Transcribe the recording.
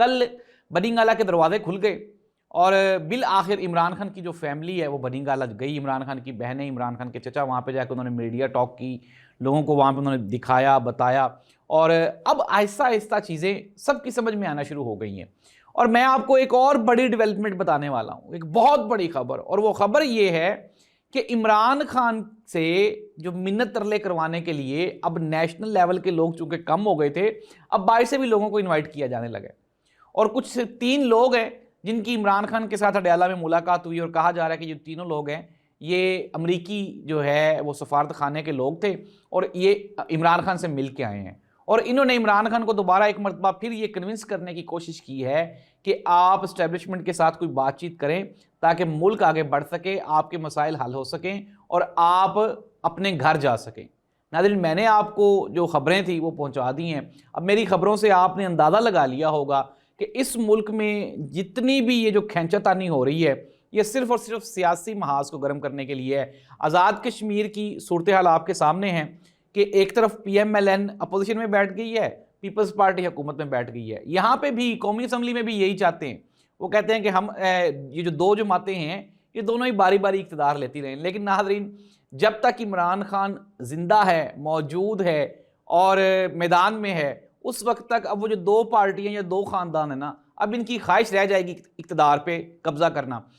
کل بنی گالہ کے دروازے کھل گئے اور بالآخر عمران خان کی جو فیملی ہے وہ بنی گالہ گئی، عمران خان کی بہنیں، عمران خان کے چچا وہاں پہ جا کے انہوں نے میڈیا ٹاک کی، لوگوں کو وہاں پہ انہوں نے دکھایا، بتایا، اور اب آہستہ آہستہ چیزیں سب کی سمجھ میں آنا شروع ہو گئی ہیں۔ اور میں آپ کو ایک اور بڑی ڈیولپمنٹ بتانے والا ہوں، ایک بہت بڑی خبر، اور وہ خبر یہ ہے کہ عمران خان سے جو منت ترلے کروانے کے لیے اب نیشنل لیول کے لوگ چونکہ کم ہو گئے تھے، اب باہر سے بھی لوگوں کو انوائٹ کیا جانے لگا، اور کچھ 3 لوگ ہیں جن کی عمران خان کے ساتھ اڈیالہ میں ملاقات ہوئی، اور کہا جا رہا ہے کہ جو تینوں لوگ ہیں یہ امریکی جو ہے وہ سفارت خانے کے لوگ تھے اور یہ عمران خان سے مل کے آئے ہیں، اور انہوں نے عمران خان کو دوبارہ ایک مرتبہ پھر یہ کنونس کرنے کی کوشش کی ہے کہ آپ اسٹیبلشمنٹ کے ساتھ کوئی بات چیت کریں تاکہ ملک آگے بڑھ سکے، آپ کے مسائل حل ہو سکیں اور آپ اپنے گھر جا سکیں۔ ناظرین، میں نے آپ کو جو خبریں تھیں وہ پہنچا دی ہیں، اب میری خبروں سے آپ نے اندازہ لگا لیا ہوگا کہ اس ملک میں جتنی بھی یہ جو کھینچا تانی ہو رہی ہے یہ صرف اور صرف سیاسی محاذ کو گرم کرنے کے لیے ہے۔ آزاد کشمیر کی صورتحال آپ کے سامنے ہے کہ ایک طرف P M L N opposition میں بیٹھ گئی ہے، پیپلز پارٹی حکومت میں بیٹھ گئی ہے، یہاں پہ بھی قومی اسمبلی میں بھی یہی چاہتے ہیں، وہ کہتے ہیں کہ ہم یہ جو 2 جماعتیں ہیں یہ دونوں ہی باری باری اقتدار لیتی رہیں۔ لیکن ناظرین، جب تک عمران خان زندہ ہے، موجود ہے اور میدان میں ہے، اس وقت تک اب وہ جو 2 پارٹیاں یا 2 خاندان ہیں نا، اب ان کی خواہش رہ جائے گی اقتدار پہ قبضہ کرنا۔